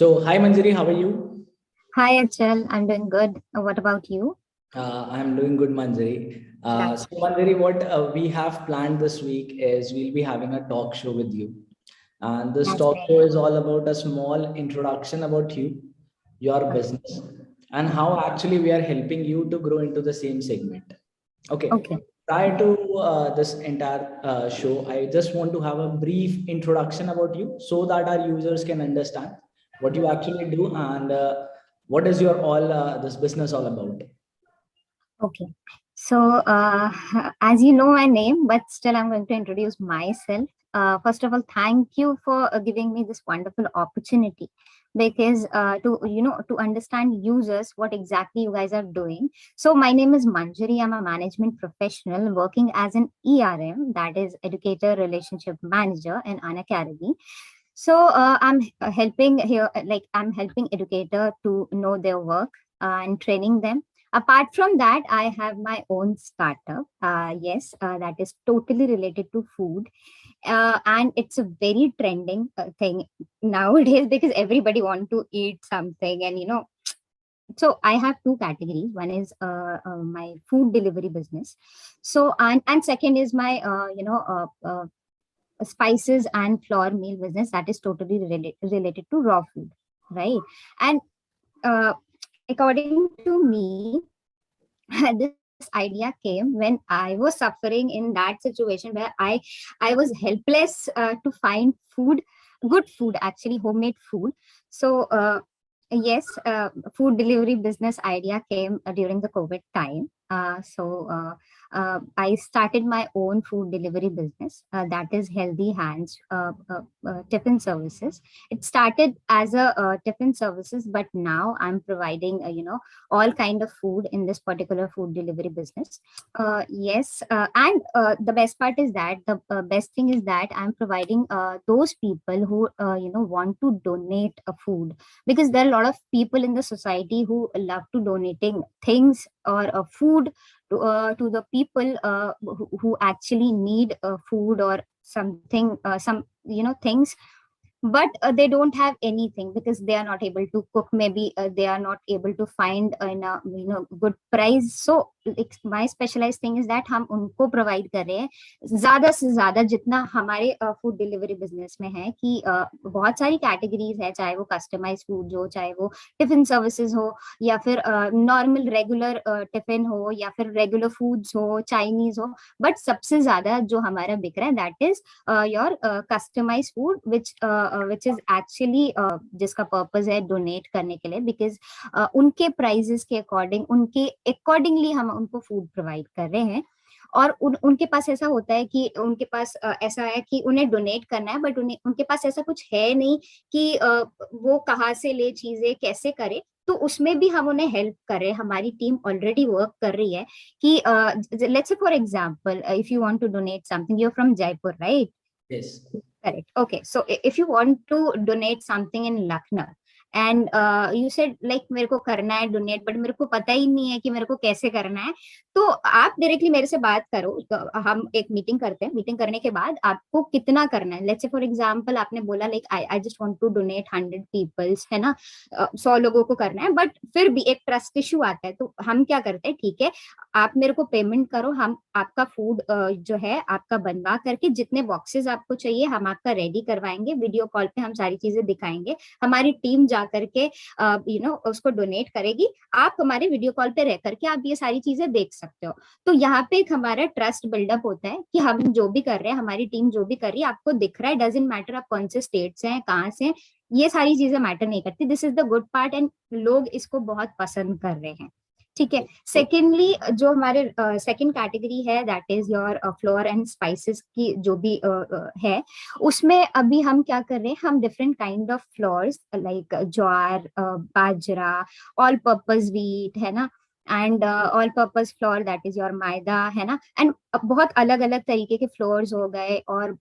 Hi Manjari, how are you? Hi, Achal. I'm doing good. What about you? I'm doing good, Manjari. That's great. Manjari, what we have planned this week is we'll be having a talk show with you. And this That's talk great. show is all about a small introduction about you, your Okay. business, and how actually we are helping you to grow into the same segment. Okay. Okay. Prior Okay. to this entire show, I just want to have a brief introduction about you so that our users can understand what you actually do and what is your all this business all about. Okay. So, as you know my name, but still I'm going to introduce myself. First of all, thank you for giving me this wonderful opportunity because to understand users what exactly you guys are doing. So my name is Manjari. I'm a management professional working as an ERM, that is Educator Relationship Manager in An Academy. So I'm helping here, like I'm helping educator to know their work and training them. Apart from that, I have my own startup. Yes, that is totally related to food, and it's a very trending thing nowadays because everybody want to eat something, and so I have two categories. One is my food delivery business. So and second is my spices and flour meal business that is totally related to raw food, right? And uh, according to me, this idea came when I was suffering in that situation where I was helpless to find food, good food, actually homemade food. So yes, food delivery business idea came during the COVID time. I started my own food delivery business, that is Healthy Hands Tiffin Services. It started as a tiffin services, but now I'm providing all kind of food in this particular food delivery business. Yes, and the best part is that the best thing is that I'm providing those people who want to donate a food, because there are a lot of people in the society who love to donating things or food to the people who actually need food or something, some things, but they don't have anything because they are not able to cook. Maybe they are not able to find in a good price. So like, my specialized thing is that हम उनको provide कर रहे हैं ज्यादा से ज्यादा जितना हमारे फूड डिलीवरी बिजनेस में है कि बहुत सारी कैटेगरीज है, चाहे वो कस्टमाइज फूड हो, चाहे वो टिफिन सर्विसेज हो, या फिर नॉर्मल रेगुलर टिफिन हो, या फिर रेगुलर फूड्स हो, चाइनीज हो, बट सबसे ज्यादा जो हमारा बिक रहा है that is your customise food which is actually जिसका पर्पज है डोनेट करने के लिए, बिकॉज उनके प्राइजेस के अकॉर्डिंग, उनके अकॉर्डिंगली हम उनको फूड प्रोवाइड कर रहे हैं। और उनके पास ऐसा होता है कि उनके पास ऐसा है कि उन्हें डोनेट करना है, बट उन्हें उनके पास ऐसा कुछ है नहीं कि वो कहाँ से ले चीजें, कैसे करे। तो उसमें भी हम उन्हें हेल्प कर रहे हैं, हमारी टीम ऑलरेडी वर्क कर रही है कि let's say for example if you want to donate something, you are from Jaipur, right? Yes. Correct. Okay. So if you want to donate something in Lucknow and you said like मेरे को करना है donate, but मेरे को पता ही नहीं है कि मेरे को कैसे करना है, तो आप डायरेक्टली मेरे से बात करो। तो हम एक मीटिंग करते हैं, मीटिंग करने के बाद आपको कितना करना है। लेट्स से फॉर एग्जांपल आपने बोला like I just want to donate 100 peoples, है ना, 100 लोगों को करना है, बट फिर भी एक ट्रस्ट इशू आता है। तो हम क्या करते हैं, ठीक है आप मेरे को पेमेंट करो, हम आपका फूड जो है आपका बनवा करके जितने बॉक्सेस आपको चाहिए हम आपका रेडी करवाएंगे, वीडियो कॉल पे हम सारी चीजें दिखाएंगे, हमारी टीम जा करके उसको डोनेट करेगी, आप हमारे वीडियो कॉल पे रह करके आप ये सारी चीजें देख सकते हो। तो यहाँ पे एक हमारा ट्रस्ट बिल्डअप होता है कि हम जो भी कर रहे हैं, हमारी टीम जो भी कर रही है, आपको दिख रहा है, डजेंट मैटर आप कौन से स्टेट से हैं, कहाँ से हैं, ये सारी चीजें मैटर नहीं करती। This is the good part and लोग इसको बहुत पसंद कर रहे हैं। ठीक है। सेकेंडली जो हमारे सेकेंड कैटेगरी है that is your floor and spices की जो भी है, उसमें अभी हम क्या कर रहे हैं, हम different kind of flours like jowar, bajra, all purpose wheat, है ना, and all purpose flour that is your maida, है ना। एंड बहुत अलग अलग तरीके के फ्लोर्स हो गए और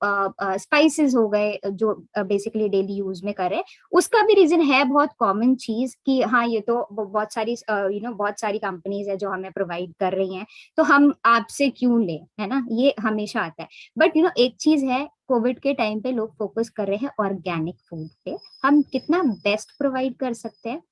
स्पाइसेस हो गए जो बेसिकली डेली यूज में करे। उसका भी रीजन है बहुत कॉमन चीज कि हाँ ये तो बहुत सारी बहुत सारी कंपनीज है जो हमें प्रोवाइड कर रही हैं, तो हम आपसे क्यों ले, है ना, ये हमेशा आता है। बट एक चीज है, कोविड के टाइम पे लोग फोकस कर रहे हैं ऑर्गेनिक फूड पे। हम कितना बेस्ट प्रोवाइड कर सकते हैं,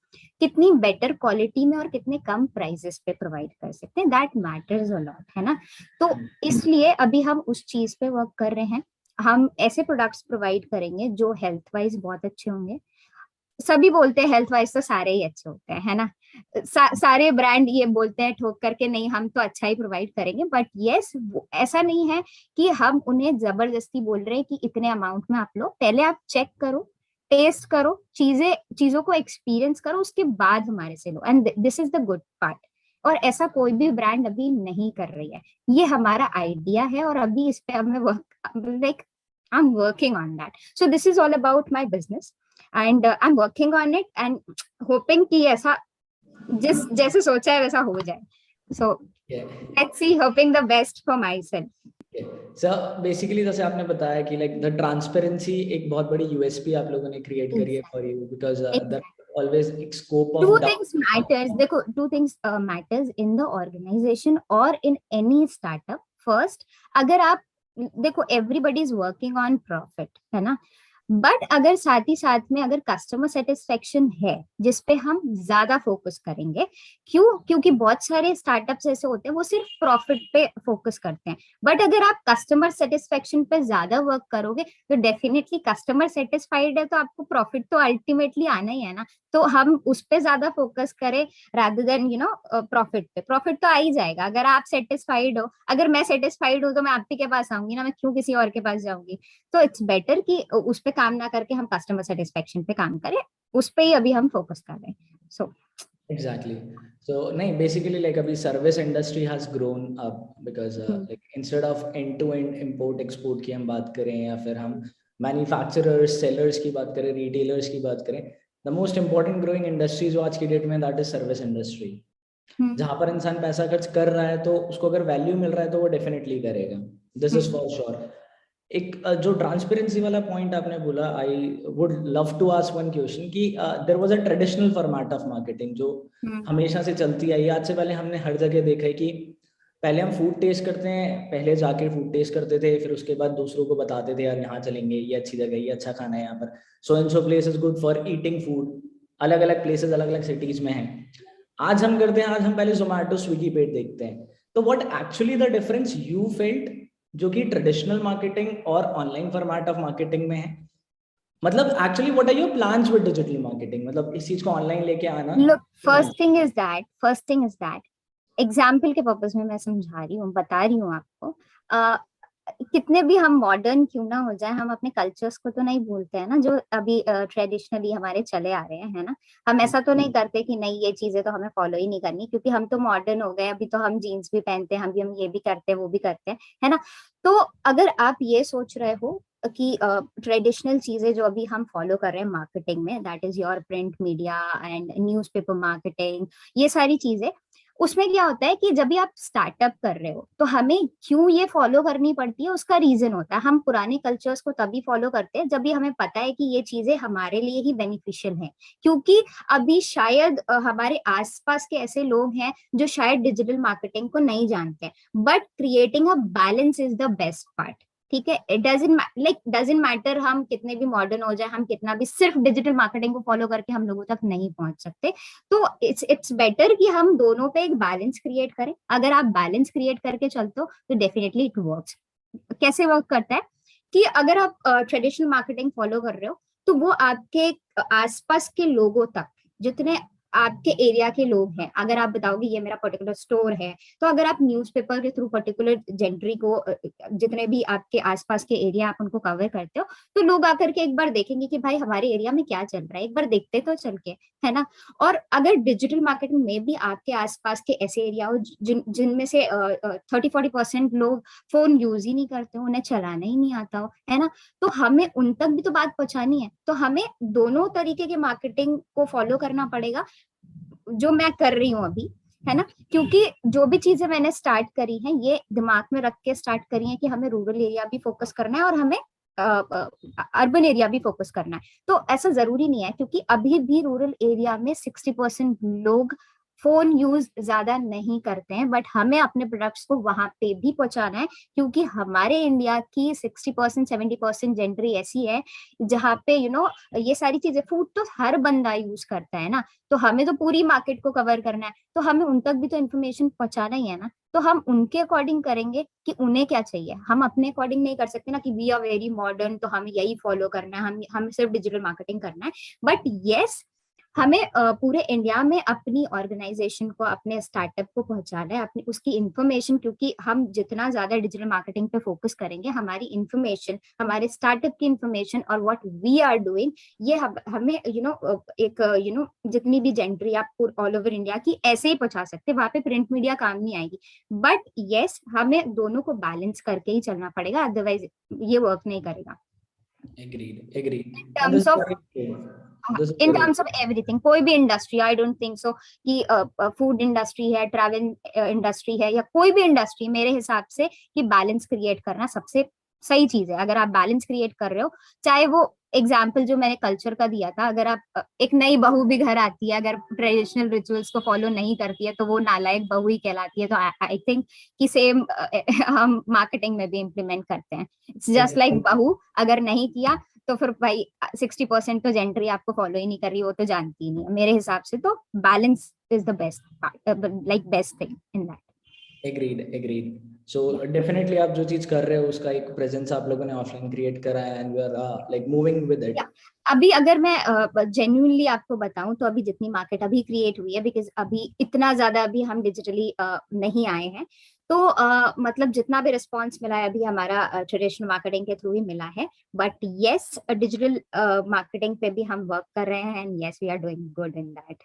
कितनी बेटर क्वालिटी में और कितने कम प्राइसेस पे प्रोवाइड कर सकते हैं, दैट मैटर्स अ लॉट, है ना। तो इसलिए अभी हम उस चीज पे वर्क कर रहे हैं। हम ऐसे प्रोडक्ट्स प्रोवाइड करेंगे जो हेल्थ वाइज बहुत अच्छे होंगे। सभी बोलते हैं हेल्थ वाइज तो सारे ही अच्छे होते हैं, है ना। सारे ब्रांड ये बोलते हैं ठोक करके नहीं हम तो अच्छा ही प्रोवाइड करेंगे, बट यस ऐसा नहीं है कि हम उन्हें जबरदस्ती बोल रहे हैं कि इतने अमाउंट में आप लो। पहले आप चेक करो, टेस्ट करो, चीजों को एक्सपीरियंस करो, उसके बाद हमारे से लो, and this is the good part. और ऐसा कोई भी ब्रांड अभी नहीं कर रही है, ये हमारा आइडिया है और अभी इस पे हमें work, like I am working on that. So this is all about my business and I am working on it and hopping कि ऐसा जिस जैसे सोचा है वैसा हो जाए। So let's see, hopping the best for my self. Sir basically जैसे आपने बताया कि लाइक द ट्रांसपेरेंसी एक बहुत बड़ी यूएसपी आप लोगों ने क्रिएट करी है for you, because there always एक scope of Two doubt. things matters, देखो two things matters in the organization or in any startup. First, अगर आप देखो everybody is working on profit, है ना, बट अगर साथ ही साथ में अगर कस्टमर सेटिस्फेक्शन है जिस पे हम ज्यादा फोकस करेंगे, क्योंकि बहुत सारे स्टार्टअप्स ऐसे होते हैं वो सिर्फ प्रॉफिट पे फोकस करते हैं, बट अगर आप कस्टमर सेटिस्फेक्शन पे ज्यादा वर्क करोगे तो डेफिनेटली कस्टमर सेटिस्फाइड है तो आपको प्रॉफिट तो अल्टीमेटली आना ही है ना। तो हम उस पे ज्यादा फोकस करें रादर देन प्रॉफिट पे। प्रॉफिट तो आ ही जाएगा अगर आप सेटिस्फाइड हो। अगर मैं सेटिस्फाइड हूँ तो मैं आप ही के पास आऊंगी ना, मैं क्यों किसी और के पास जाऊंगी। तो इट्स बेटर कि उस पे काम ना करके हम कस्टमर सेटिस्फेक्शन पे काम करें, उस पे ही अभी हम फोकस कर रहे हैं। सो एग्जैक्टली। सो नहीं, बेसिकली लाइक अभी service industry has grown up because like instead of end to end import export की हम बात करें या फिर हम मैन्युफैक्चरर्स सेलर्स की बात करें, रिटेलर्स की बात करें, the most important growing industry जो आज की डेट में दैट इज सर्विस इंडस्ट्री। जहां पर इंसान पैसा खर्च कर रहा है तो उसको अगर वैल्यू मिल रहा है तो वो डेफिनेटली करेगा, दिस इज फॉर श्योर। एक जो ट्रांसपेरेंसी वाला पॉइंट आपने बोला, I would love to ask one question कि there was a traditional format of marketing जो हमेशा से चलती आई। आज से पहले हमने हर जगह देखा है कि पहले हम फूड टेस्ट करते हैं, पहले जाके फूड टेस्ट करते थे, फिर उसके बाद दूसरों को बताते थे यार यहाँ चलेंगे, ये अच्छी जगह, ये अच्छा खाना है यहाँ पर, so and so place is good for eating food. अलग अलग प्लेसेस अलग अलग सिटीज में हैं। आज हम करते हैं, आज हम पहले जोमेटो स्विगी पे देखते हैं। तो what actually the difference you felt जो कि ट्रेडिशनल मार्केटिंग और ऑनलाइन फॉर्मेट ऑफ मार्केटिंग में है? मतलब actually what are your plans with digital marketing, मतलब इस चीज को ऑनलाइन लेके आना? Look, first thing is that example के पर्पज में मैं समझा रही हूँ, बता रही हूँ आपको। कितने भी हम मॉडर्न क्यों ना हो जाए, हम अपने कल्चर्स को तो नहीं भूलते हैं ना, जो अभी ट्रेडिशनली हमारे चले आ रहे हैं, है ना। हम ऐसा तो नहीं करते कि नहीं ये चीजें तो हमें फॉलो ही नहीं करनी क्योंकि हम तो मॉडर्न हो गए, अभी तो हम जीन्स भी पहनते हैं, हम ये भी करते हैं वो भी करते हैं, है ना। तो अगर आप ये सोच रहे हो कि ट्रेडिशनल चीजें जो अभी हम फॉलो कर रहे हैं मार्केटिंग में, that is your print media and newspaper marketing, ये सारी चीजें, उसमें क्या होता है कि जब भी आप स्टार्टअप कर रहे हो तो हमें क्यों ये फॉलो करनी पड़ती है, उसका रीजन होता है। हम पुराने कल्चर्स को तभी फॉलो करते हैं जब भी हमें पता है कि ये चीजें हमारे लिए ही बेनिफिशियल हैं, क्योंकि अभी शायद हमारे आसपास के ऐसे लोग हैं जो शायद डिजिटल मार्केटिंग को नहीं जानते, but creating a balance is the best part. ठीक है, इट डजंट मैटर हम कितने भी मॉडर्न हो जाए, हम कितना भी सिर्फ डिजिटल मार्केटिंग को फॉलो करके हम लोगों तक नहीं पहुंच सकते। तो इट्स बेटर कि हम दोनों पे एक बैलेंस क्रिएट करें। अगर आप बैलेंस क्रिएट करके चलते हो तो डेफिनेटली इट वर्क्स। कैसे वर्क करता है कि अगर आप ट्रेडिशनल मार्केटिंग फॉलो कर रहे हो तो वो आपके आसपास के लोगों तक, जितने आपके एरिया के लोग हैं, अगर आप बताओगे ये मेरा पर्टिकुलर स्टोर है, तो अगर आप न्यूज़पेपर के थ्रू पर्टिकुलर जेंट्री को, जितने भी आपके आसपास के एरिया आप उनको कवर करते हो, तो लोग आकर के एक बार देखेंगे कि भाई हमारे एरिया में क्या चल रहा है, एक बार देखते तो चल के, है ना। और अगर डिजिटल मार्केटिंग में भी आपके आसपास के ऐसे एरिया हो जिनमें से 30-40% लोग फोन यूज ही नहीं करते हो, उन्हें चलाना ही नहीं आता हो, है ना, तो हमें उन तक भी तो बात पहुंचानी है। तो हमें दोनों तरीके के मार्केटिंग को फॉलो करना पड़ेगा, जो मैं कर रही हूँ अभी, है ना, क्योंकि जो भी चीजें मैंने स्टार्ट करी हैं ये दिमाग में रख के स्टार्ट करी हैं कि हमें रूरल एरिया भी फोकस करना है और हमें अर्बन एरिया भी फोकस करना है। तो ऐसा जरूरी नहीं है, क्योंकि अभी भी रूरल एरिया में 60% लोग फोन यूज ज्यादा नहीं करते हैं, बट हमें अपने प्रोडक्ट्स को वहां पे भी पहुंचाना है, क्योंकि हमारे इंडिया की 60% 70% जेंट्री ऐसी है जहाँ पे ये सारी चीजें, फूड तो हर बंदा यूज करता है ना, तो हमें तो पूरी मार्केट को कवर करना है, तो हमें उन तक भी तो इन्फॉर्मेशन पहुंचाना ही है ना। तो हम उनके अकॉर्डिंग करेंगे कि उन्हें क्या चाहिए, हम अपने अकॉर्डिंग नहीं कर सकते ना कि वी आर वेरी मॉडर्न तो हमें यही फॉलो करना है, हम सिर्फ डिजिटल मार्केटिंग करना है। बट यस, हमें पूरे इंडिया में अपनी ऑर्गेनाइजेशन को, अपने स्टार्टअप को पहुंचाना है, अपनी उसकी इंफॉर्मेशन, क्योंकि हम जितना ज्यादा डिजिटल मार्केटिंग पे फोकस करेंगे, हमारी इंफॉर्मेशन, हमारे स्टार्टअप की इंफॉर्मेशन और व्हाट वी आर डूइंग, ये हमें एक जितनी भी जेंट्री आप ऑल ओवर इंडिया की ऐसे ही पहुंचा सकते हैं, वहां पे प्रिंट मीडिया काम नहीं आएगी। बट यस, हमें दोनों को बैलेंस करके ही चलना पड़ेगा, अदरवाइज ये वर्क नहीं करेगा। Agreed. In And this terms is of very true. This is in very terms of everything, कोई भी industry, I don't think so कि फूड इंडस्ट्री है, ट्रैवल इंडस्ट्री है, या कोई भी इंडस्ट्री, मेरे हिसाब से कि बैलेंस क्रिएट करना सबसे सही चीज है। अगर आप बैलेंस क्रिएट कर रहे हो, चाहे वो एग्जाम्पल जो मैंने कल्चर का दिया था, अगर आप एक नई बहू भी घर आती है, अगर ट्रेडिशनल रिचुअल्स को फॉलो नहीं करती है, तो वो नालायक बहू ही कहलाती है। तो आई थिंक कि सेम हम मार्केटिंग में भी इम्प्लीमेंट करते हैं। इट्स जस्ट लाइक बहू अगर नहीं किया तो फिर भाई 60% तो जेंट्री आपको फॉलो ही नहीं कर रही, वो तो जानती ही नहीं है। मेरे हिसाब से तो balance is the best, like best thing in that. Agreed. So definitely आप जो चीज कर रहे हो उसका एक प्रेजेंस आप लोगों ने ऑफलाइन क्रिएट करा है and we are like moving with it. अभी अगर मैं जेन्युइनली आपको बताऊं, तो अभी जितनी मार्केट अभी क्रिएट हुई है, बिकॉज अभी इतना ज्यादा अभी हम डिजिटली नहीं आए हैं, तो मतलब जितना भी रिस्पांस मिला है अभी हमारा ट्रेडिशनल मार्केटिंग के थ्रू ही मिला है। बट यस, डिजिटल मार्केटिंग पे भी हम वर्क कर रहे हैं, and yes we are doing good in that.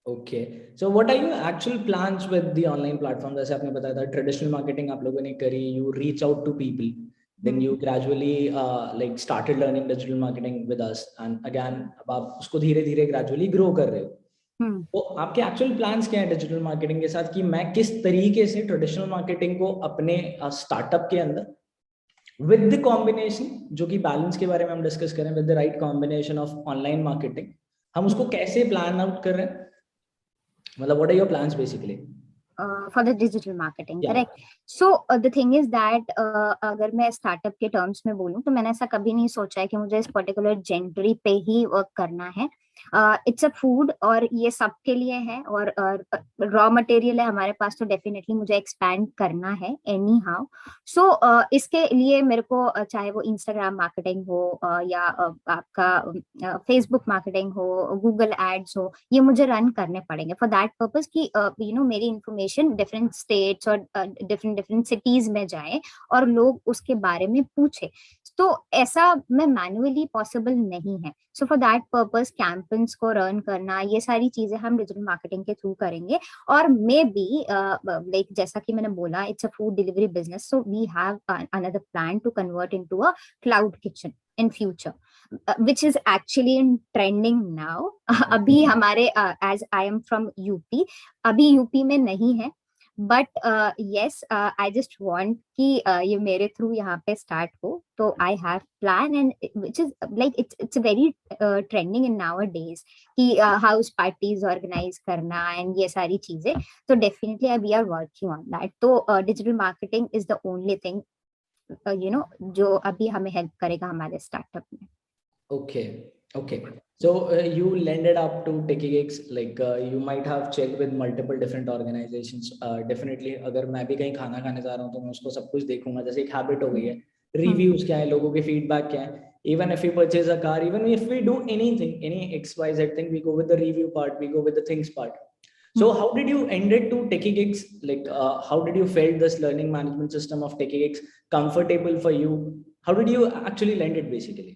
Okay. So what are your actual plans with the online platform? जैसे आपने बताया था ट्रेडिशनल मार्केटिंग आप लोगों ने करी, you reach out to people, then you gradually like started learning digital marketing with us, and again अब आप उसको धीरे धीरे gradually grow कर रहे हो. तो आपके एक्चुअल प्लान्स क्या है डिजिटल मार्केटिंग के साथ, कि मैं किस तरीके से ट्रेडिशनल मार्केटिंग को अपने स्टार्टअप के अंदर विद द कॉम्बिनेशन, जो कि बैलेंस के बारे में हम डिस्कस करें, with the right combination of online marketing, हम उसको कैसे प्लान आउट कर रहे हैं? मतलब what are your plans basically? For the digital marketing, Yeah. correct? So the thing is that अगर मैं स्टार्टअप के टर्म्स में बोलूं, तो मैंने ऐसा कभी नहीं सोचा है कि मुझे इस पर्टिकुलर जेंडरी पे ही वर्क करना है। इट्स अ फूड और ये सबके लिए है, और रॉ मटेरियल है हमारे पास, तो डेफिनेटली मुझे एक्सपैंड करना है एनी हाउ। सो इसके लिए मेरे को चाहे वो इंस्टाग्राम मार्केटिंग हो या आपका फेसबुक मार्केटिंग हो, गूगल एड्स हो, ये मुझे रन करने पड़ेंगे फॉर दैट पर्पज कि मेरी इंफॉर्मेशन डिफरेंट स्टेट्स और डिफरेंट डिफरेंट सिटीज में जाए और लोग उसके बारे में पूछे। तो ऐसा मैं मैन्युअली पॉसिबल नहीं है। So for that purpose campaigns को रन करना, ये सारी चीजें हम डिजिटल मार्केटिंग के थ्रू करेंगे। और मे बी लाइक जैसा कि मैंने बोला, it's a food delivery business, so we have another plan to convert into a cloud kitchen in future, which is actually in trending now. अभी हमारे as I am from UP, अभी UP में नहीं है, but yes, I just want कि ये मेरे through यहाँ पे स्टार्ट हो। तो I have plan, and which is like it's very trending in nowadays कि हाउस पार्टीज ऑर्गेनाइज करना एंड ये सारी चीजें। तो definitely we are working on that. तो digital marketing is the only thing जो अभी हमें हेल्प करेगा हमारे स्टार्टअप में। Okay. So you landed up to TechieGigs, like you might have checked with multiple different organizations. Definitely अगर मैं भी कहीं खाना खाने जा रहा हूँ तो मैं उसको सब कुछ देखूंगा, जैसे एक हैबिट हो गई है। रिव्यूज क्या है, लोगों के फीडबैक क्या है, even if we purchase a car, even if we do anything, any XYZ thing, we go with the review part, we go with the things part. So how did you end it to TechieGigs? Like how did you felt this learning management system of TechieGigs comfortable for you? How did you actually land it basically?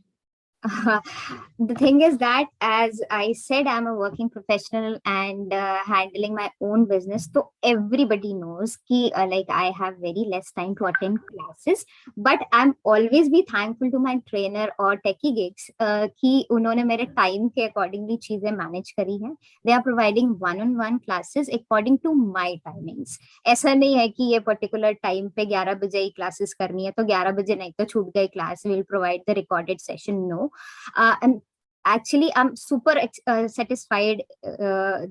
The thing is that, as I said, I'm a working professional and handling my own business. So everybody knows कि like I have very less time to attend classes, but I'm always be thankful to my trainer or techie gigs कि उन्होंने मेरे time के accordingly चीजें manage करी हैं. They are providing one-on-one classes according to my timings. ऐसा नहीं है कि ये particular time पे 11 बजे ही classes करनी है तो 11 बजे नहीं तो छूट गई class. Will provide the recorded session. No, and actually I'm super satisfied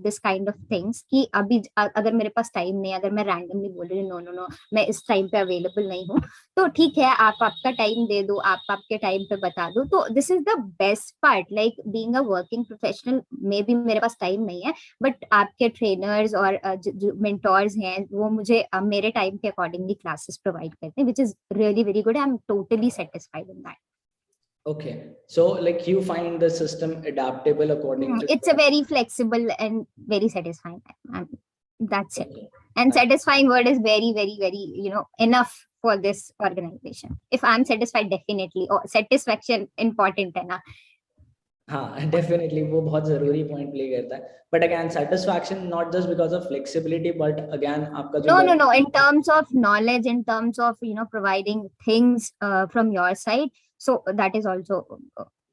this kind of things कि अभी अगर मेरे पास टाइम नहीं है, अगर मैं रैंडमली बोल रही हूँ नो नो नो मैं इस टाइम पे अवेलेबल नहीं हूँ, तो ठीक है आप आपका टाइम दे दो, आप आपके टाइम पे बता दो. तो this is the best part, like being a working professional. May be मेरे पास टाइम नहीं है, बट आपके ट्रेनर्स और जो मेंटोर्स हैं वो मुझे मेरे टाइम के अकॉर्डिंगली क्लासेस प्रोवाइड करते हैं, which is really very good. I am totally satisfied in that. Okay, so like you find the system adaptable according to It's a very flexible and very satisfying. That's it. okay. And Nice. satisfying word is very, very, very, enough for this organization. If I'm satisfied, definitely. Or satisfaction important है ना. हाँ, definitely वो बहुत जरूरी point play करता है. But again satisfaction not just because of flexibility, but again आपका जो No, no, no. In terms of knowledge, in terms of, providing things from your side. So that is also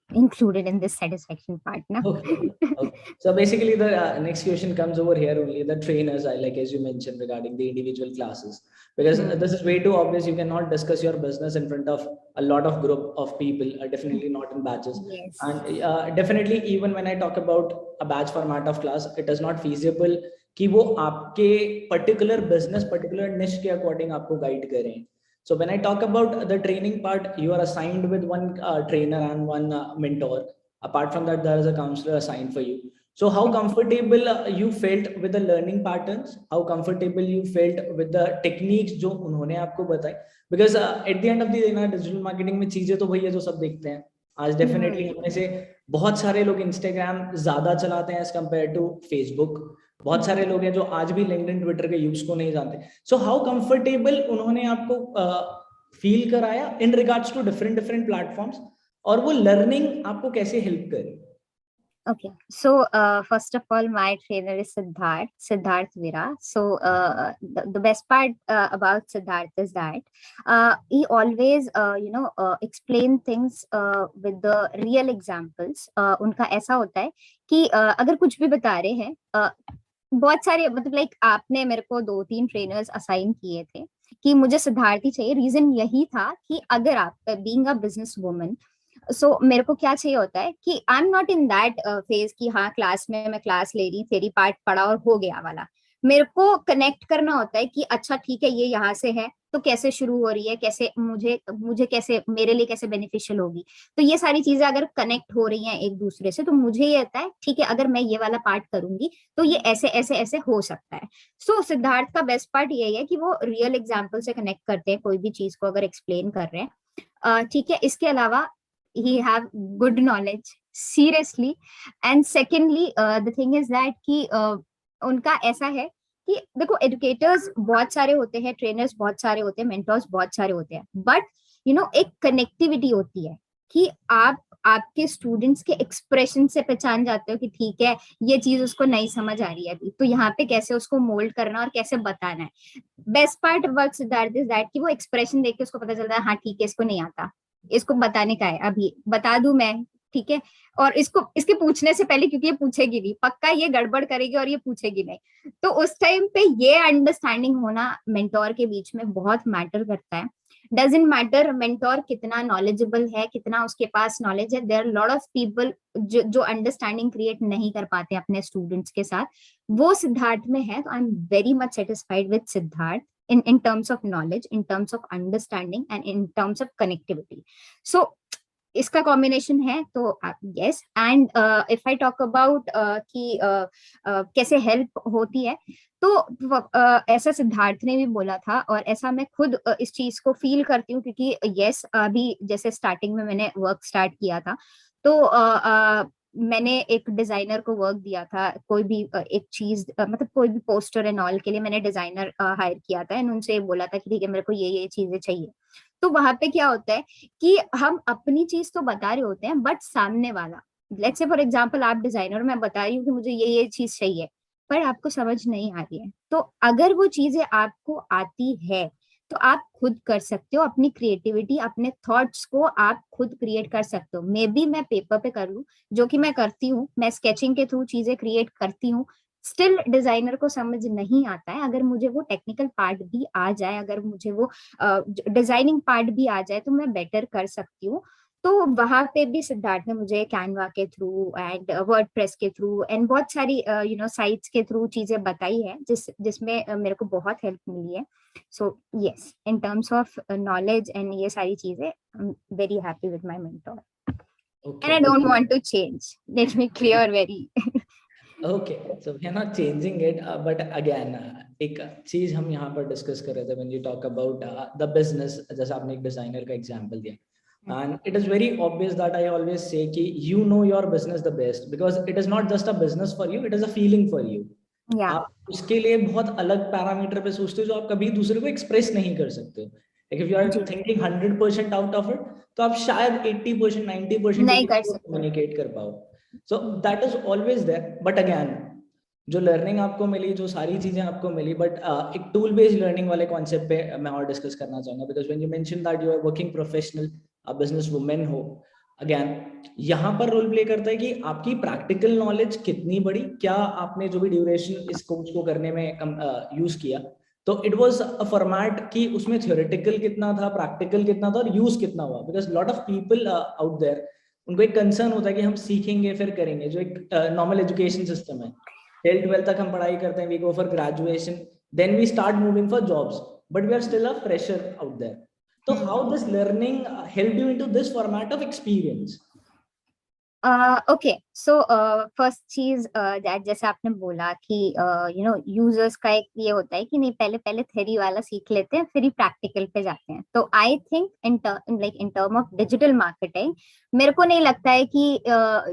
included in this satisfaction part. Na? Okay. Okay. So basically, the next question comes over here only. The trainers, I like as you mentioned regarding the individual classes, because this is way too obvious. You cannot discuss your business in front of a lot of group of people. Definitely not in batches. Yes. And definitely, even when I talk about a batch format of class, it is not feasible कि वो आपके particular business, particular niche के according आपको guide करें. So when I talk about the training part, you are assigned with one trainer and one mentor. Apart from that, there is a counselor assigned for you. So how comfortable you felt with the learning patterns? How comfortable you felt with the techniques जो उन्होंने आपको बताई? Because at the end of the day ना digital marketing में चीजें तो वही है जो सब देखते हैं. आज डेफिनेटली उनमें से बहुत सारे लोग इंस्टाग्राम ज्यादा चलाते हैं एज कम्पेयर टू फेसबुक. बहुत सारे लोग हैं जो आज भी लिंक्डइन ट्विटर के यूज को नहीं जानते. सो हाउ कंफर्टेबल उन्होंने आपको फील कराया in regards to different different platforms, और वो लर्निंग आपको कैसे हेल्प करी? Okay, so first of all, my trainer is Siddharth Vira. So the best part about Siddharth is that he always, explain things with the real examples. उनका ऐसा होता है कि अगर कुछ भी बता रहे हैं, बहुत सारे मतलब लाइक आपने मेरे को 2-3 ट्रेनर्स असाइन किए थे कि मुझे सिद्धार्थ ही चाहिए. रीजन यही था कि अगर आप बीइंग अ बिजनेस वुमन, सो मेरे को क्या चाहिए होता है कि I am not in that phase कि हाँ क्लास में मैं क्लास ले रही, थेरी पार्ट पढ़ा और हो गया वाला. मेरे को कनेक्ट करना होता है कि अच्छा ठीक है ये यहाँ से है तो कैसे शुरू हो रही है, कैसे मुझे मुझे कैसे मेरे लिए कैसे बेनिफिशियल होगी. तो ये सारी चीजें अगर कनेक्ट हो रही हैं एक दूसरे से तो मुझे ये आता है ठीक है अगर मैं ये वाला पार्ट करूंगी तो ये ऐसे ऐसे ऐसे हो सकता है. सो सिद्धार्थ का बेस्ट पार्ट यही है कि वो रियल एग्जाम्पल से कनेक्ट करते हैं कोई भी चीज को अगर एक्सप्लेन कर रहे हैं. ठीक है, इसके अलावा he have good knowledge seriously. And secondly, the thing is that कि उनका ऐसा है कि देखो एजुकेटर्स बहुत सारे होते हैं, ट्रेनर्स बहुत सारे होते हैं, मेंटर्स बहुत सारे होते हैं, बट एक कनेक्टिविटी होती है कि आप आपके स्टूडेंट्स के एक्सप्रेशन से पहचान जाते हो कि ठीक है ये चीज उसको नहीं समझ आ रही है अभी, तो यहाँ पे कैसे उसको मोल्ड करना और कैसे बताना है. Best part about Siddharth is that कि वो एक्सप्रेशन देख के उसको पता चलता है हाँ ठीक है इसको नहीं आता, इसको बताने का है, अभी बता दूं मैं, ठीक है. और इसको इसके पूछने से पहले, क्योंकि ये पूछेगी नहीं पक्का, ये गड़बड़ करेगी और ये पूछेगी नहीं, तो उस टाइम पे ये अंडरस्टैंडिंग होना मेंटोर के बीच में बहुत मैटर करता है. डजेंट मैटर मेंटोर कितना नॉलेजेबल है, कितना उसके पास नॉलेज है, there are lot of people जो अंडरस्टैंडिंग क्रिएट नहीं कर पाते अपने स्टूडेंट्स के साथ, वो सिद्धार्थ में है. तो आई am very much satisfied with Siddharth in terms of knowledge, in terms of understanding and in terms of connectivity. So इसका कॉम्बिनेशन है तो yes. And if I talk about कि कैसे हेल्प होती है, तो ऐसा सिद्धार्थ ने भी बोला था और ऐसा मैं खुद इस चीज को फील करती हूँ क्योंकि यस अभी जैसे स्टार्टिंग में मैंने वर्क स्टार्ट किया था तो मैंने एक डिजाइनर को वर्क दिया था, कोई भी एक चीज मतलब कोई भी पोस्टर एंड ऑल के लिए मैंने डिजाइनर हायर किया था एंड उनसे बोला था कि ठीक है मेरे को ये चीजें चाहिए. तो वहां पे क्या होता है कि हम अपनी चीज तो बता रहे होते हैं, बट सामने वाला, लेट्स से फॉर एग्जांपल आप डिजाइनर, मैं बता रही हूँ कि मुझे ये चीज चाहिए, पर आपको समझ नहीं आ रही है, तो अगर वो चीजें आपको आती है तो आप खुद कर सकते हो, अपनी क्रिएटिविटी, अपने थॉट्स को आप खुद क्रिएट कर सकते हो। मे बी मैं पेपर पे कर लूं, जो कि मैं करती हूँ, मैं स्केचिंग के थ्रू चीजें क्रिएट करती हूँ, स्टिल डिजाइनर को समझ नहीं आता है। अगर मुझे वो टेक्निकल पार्ट भी आ जाए, अगर मुझे वो डिजाइनिंग पार्ट भी आ जाए, तो मैं बेटर कर सकती हूँ। तो वहां पे भी सिद्धार्थ ने मुझे कैनवा के थ्रू एंड वर्डप्रेस के थ्रू एंड बहुत सारी साइट्स के थ्रू चीजें बताई है, जिसमें मेरे को बहुत हेल्प मिली है। So yes, in terms of knowledge and ये सारी चीजें, I am very happy with my mentor and I Okay. Don't want to change, let me clear very. Okay, so we are not changing it, but again, एक चीज हम यहाँ पर discuss कर रहे थे when you talk about the business, जैसे आपने एक डिजाइनर का एग्जांपल दिया, and it is very obvious that I always say कि you know your business the best because it is not just a business for you, it is a feeling for you. या आप उसके लिए बहुत अलग parameter पे सोचते हो जो आप कभी दूसरे को एक्सप्रेस नहीं कर सकते हो। Like if you are ji, thinking 100% out of it, तो आप शायद 80% 90% ही नहीं कर किसी को सकते। कम्युनिकेट कर पाओ। So that is always there, but again, जो लर्निंग आपको मिली, जो सारी चीजें आपको मिली, बट एक टूल बेस्ड लर्निंग वाले कॉन्सेप्ट पे मैं और डिस्कस करना चाहूंगा, because when you mention that you are working professional, business women हो, अगेन यहाँ पर रोल प्ले करता है कि आपकी प्रैक्टिकल नॉलेज कितनी बड़ी, क्या आपने जो भी ड्यूरेशन इस कोर्स को करने में यूज किया, तो इट वाज अ फॉर्मेट कि उसमें थ्योरेटिकल कितना था, प्रैक्टिकल कितना था और यूज कितना हुआ, because lot of people out there, उनको एक कंसर्न होता है कि हम सीखेंगे फिर करेंगे, जो एक नॉर्मल एजुकेशन सिस्टम है, 10th 12th तक हम पढ़ाई करते हैं, we go for graduation, then we start moving for jobs, but we are still a fresher out there. तो how this learning help you into this format of experience? Okay, so first चीज that, जैसे आपने बोला कि users का एक ये होता है कि नहीं, पहले पहले थ्योरी वाला सीख लेते हैं, फिर ही प्रैक्टिकल पे जाते हैं। तो I think in term of digital marketing, मेरे को नहीं लगता है कि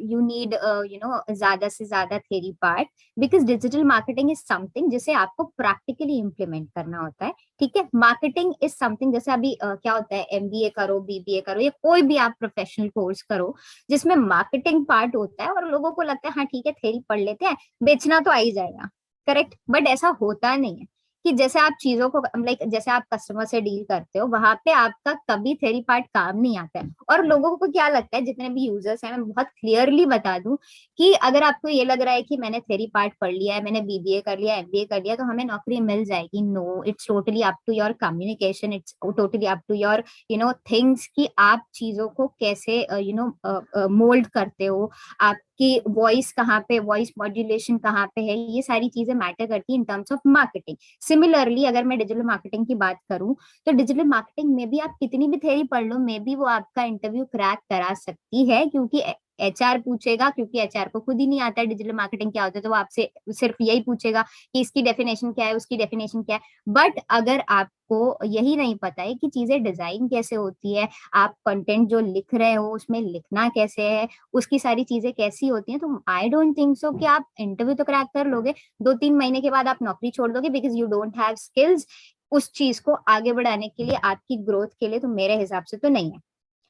यू नीड ज्यादा से ज्यादा theory part, because digital marketing is something जिसे आपको प्रैक्टिकली इम्प्लीमेंट करना होता है। ठीक है, मार्केटिंग इज समथिंग, जैसे अभी क्या होता है, एमबीए करो, बीबीए करो, या कोई भी आप प्रोफेशनल कोर्स करो जिसमें मार्केटिंग पार्ट होता है, और लोगों को लगता है हाँ ठीक है, थ्योरी पढ़ लेते हैं, बेचना तो आ ही जाएगा। करेक्ट, बट ऐसा होता नहीं है। कि जैसे आप चीजों को जैसे आप कस्टमर से डील करते हो, वहां पे आपका कभी थ्योरी पार्ट काम नहीं आता है। और लोगों को क्या लगता है, जितने भी यूजर्स हैं, मैं बहुत क्लियरली बता दूं कि अगर आपको ये लग रहा है कि मैंने थ्योरी पार्ट पढ़ लिया है, मैंने बीबीए कर लिया, एमबीए कर लिया, तो हमें नौकरी मिल जाएगी। No, it's totally up to your communication, it's totally up to your things, कि आप चीजों को कैसे मोल्ड करते हो, आपकी वॉइस कहाँ पे, वॉइस मॉड्यूलेशन कहाँ पे है, ये सारी चीजें मैटर करती है इन टर्म्स ऑफ मार्केटिंग। सिमिलरली अगर मैं डिजिटल मार्केटिंग की बात करूं, तो डिजिटल मार्केटिंग में भी आप कितनी भी थ्योरी पढ़ लो, मे बी वो आपका इंटरव्यू क्रैक करा सकती है, क्योंकि एचआर पूछेगा, क्योंकि एचआर को खुद ही नहीं आता है डिजिटल मार्केटिंग क्या होता है, तो वो आपसे सिर्फ यही पूछेगा कि इसकी डेफिनेशन क्या है, उसकी डेफिनेशन क्या है। बट अगर आपको यही नहीं पता है कि चीजें डिजाइन कैसे होती है, आप कंटेंट जो लिख रहे हो उसमें लिखना कैसे है, उसकी सारी चीजें कैसी होती हैं, तो आई डोंट थिंक सो कि आप इंटरव्यू तो क्रैक कर लोगे, 2-3 महीने के बाद आप नौकरी छोड़ दोगे, because you don't have skills उस चीज को आगे बढ़ाने के लिए, आपकी ग्रोथ के लिए। तो मेरे हिसाब से तो नहीं है।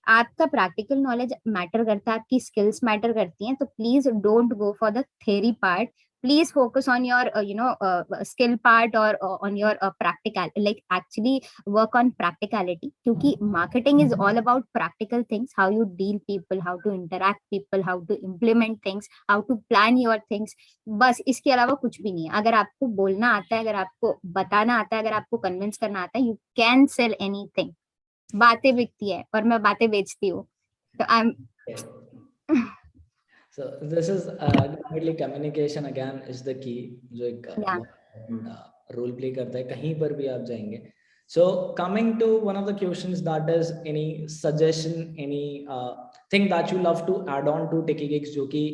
आपका प्रैक्टिकल नॉलेज मैटर करता है, आपकी स्किल्स मैटर करती हैं, तो please don't go for the theory part. Please focus on your skill part, or on your practical, like actually work on practicality, क्योंकि marketing is all about practical things, how you deal people, how to interact people, how to implement things, how to plan your things। बस इसके अलावा कुछ भी नहीं है। अगर आपको बोलना आता है, अगर आपको बताना आता है, अगर आपको कन्विंस करना आता है, यू कैन सेल एनीथिंग। बातें बिकती है और मैं बातें बेचती हूँ, तो I am So this is definitely communication again is the key, जो एक या रोल प्ले करता है कहीं पर भी आप जाएंगे। So coming to one of the questions, that is any suggestion, any thing that you love to add on to Techie Gigs, जो कि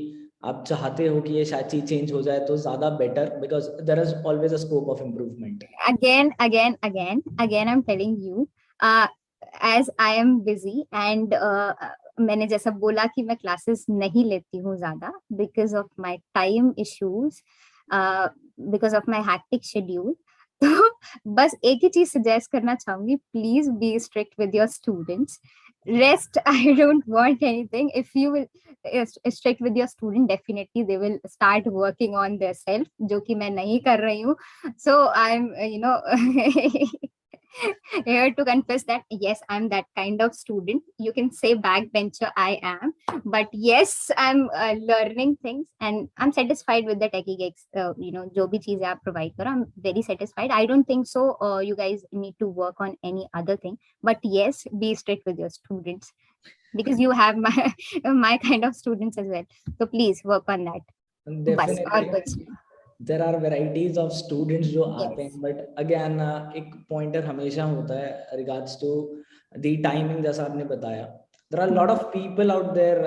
आप चाहते हो कि ये शायद चीज चेंज हो जाए तो ज्यादा better, because there is always a scope of improvement. Again I am telling you, as I am busy and मैंने जैसा बोला कि मैं क्लासेस नहीं लेती हूँ ज्यादा, because of my time issues, because of my hectic schedule. तो बस एक ही चीज सजेस्ट करना चाहूंगी, please be strict with your students. Rest, I don't want anything. If you will strict with your student, definitely they will start working on their self, जो कि मैं नहीं कर रही हूँ. So I'm here to confess that yes, I'm that kind of student. You can say backbencher, I am, but yes, I'm learning things and I'm satisfied with the techie gigs. जो भी चीजें आप provide करो, I'm very satisfied. I don't think so. You guys need to work on any other thing, but yes, be strict with your students because you have my my kind of students as well. So please work on that. बस और Definitely. कुछ नहीं. There are varieties of students जो आते Yes. हैं, but again एक pointer हमेशा होता है regards to the timing, जैसा आपने बताया. There are a lot of people out there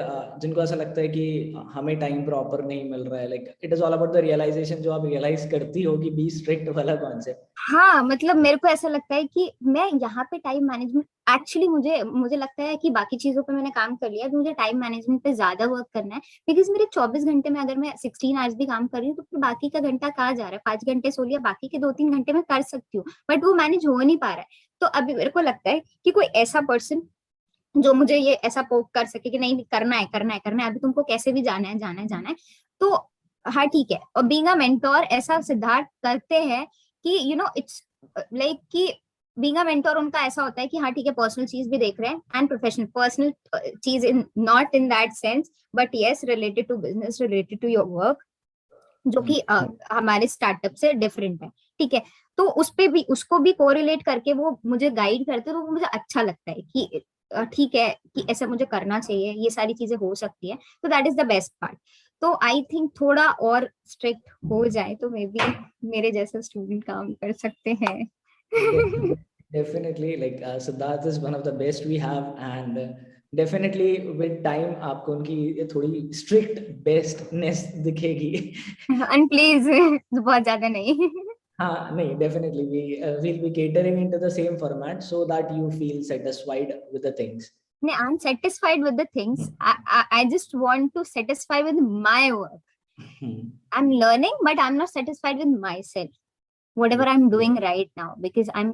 जिनको ऐसा लगता है कि हमें time proper नहीं मिल रहा है. Like it is all about the realization, जो आप realize करती हो कि be strict वाला concept. हाँ, मतलब मेरे को ऐसा लगता है कि मैं यहाँ पे टाइम मैनेजमेंट, एक्चुअली मुझे मुझे लगता है कि बाकी चीजों पे मैंने काम कर लिया, तो मुझे टाइम मैनेजमेंट पे ज्यादा वर्क करना है. बिकॉज मेरे 24 घंटे में अगर मैं 16 आवर्स भी काम कर रही हूँ, तो फिर बाकी का घंटा कहाँ जा रहा है? 5 घंटे सो लिया, बाकी के 2-3 घंटे में कर सकती हूँ, बट वो मैनेज हो नहीं पा रहा है. तो अभी मेरे को लगता है कि कोई ऐसा पर्सन जो मुझे ये ऐसा पोक कर सके कि नहीं करना है, करना है, करना है, अभी तुमको कैसे भी जाना है, जाना है, जाना है, तो हाँ ठीक है. और बीइंग अ मेंटोर ऐसा सिद्धार्थ करते हैं कि इट्स लाइक कि बीइंग अ मेंटोर उनका ऐसा होता है कि हाँ ठीक है, पर्सनल चीज भी देख रहे हैं एंड प्रोफेशनल पर्सनल चीज, in not in that sense, but yes related to business, related to your work, जो कि हमारे स्टार्टअप से डिफरेंट है. ठीक है, तो उस पे भी, उसको भी कोरिलेट करके वो मुझे गाइड करते हैं, तो वो मुझे अच्छा लगता है कि ठीक है कि ऐसा मुझे करना चाहिए, ये सारी चीजें हो सकती है. तो that is the best part. तो आई थिंक थोड़ा और स्ट्रिक्ट हो जाए तो मे बी मेरे जैसे स्टूडेंट काम कर सकते हैं. Definitely, like Siddharth is one of the best we have, and definitely with time आपको उनकी ये थोड़ी strict bestness दिखेगी. एंड प्लीज बहुत ज्यादा नहीं. हाँ नहीं, definitely we will be catering into the same format so that you feel satisfied with the things. No, I'm satisfied with the things. I just want to satisfy with my work. I'm learning, but I'm not satisfied with myself. Whatever I'm doing right now, because I'm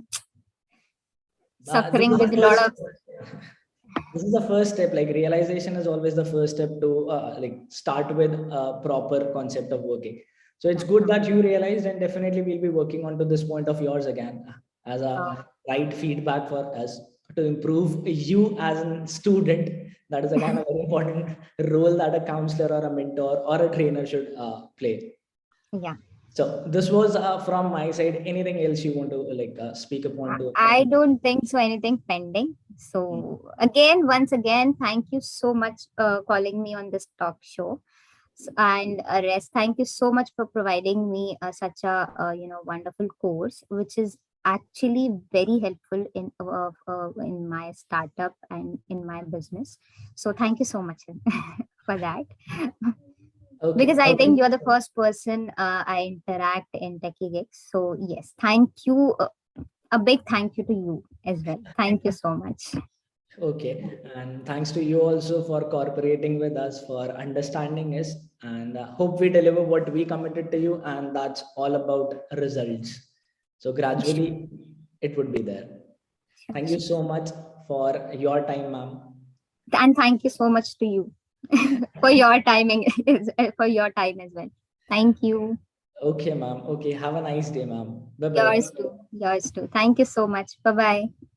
suffering with a lot of. This is the first step. Like realization is always the first step to like start with a proper concept of working. So it's good that you realized, and definitely we'll be working on to this point of yours again as a right feedback for us to improve you as a student. That is again a very important role that a counselor or a mentor or a trainer should play. Yeah. So this was from my side. Anything else you want to like speak upon? I don't think so. Anything pending. So again, once again, thank you so much calling me on this talk show. And Rest, thank you so much for providing me such a wonderful course, which is actually very helpful in my startup and in my business. So thank you so much for that. Okay. Because I think you're the first person I interact in Techie Gigs. So yes, thank you. A big thank you to you as well. Thank you so much. Okay, and thanks to you also for cooperating with us, for understanding us, and hope we deliver what we committed to you, and that's all about results. So gradually it would be there. Thank you so much for your time, ma'am. And thank you so much to you for your timing, for your time as well. Thank you. Okay, ma'am. Okay, have a nice day, ma'am. Bye-bye. Yours too. Yours too. Thank you so much. Bye-bye.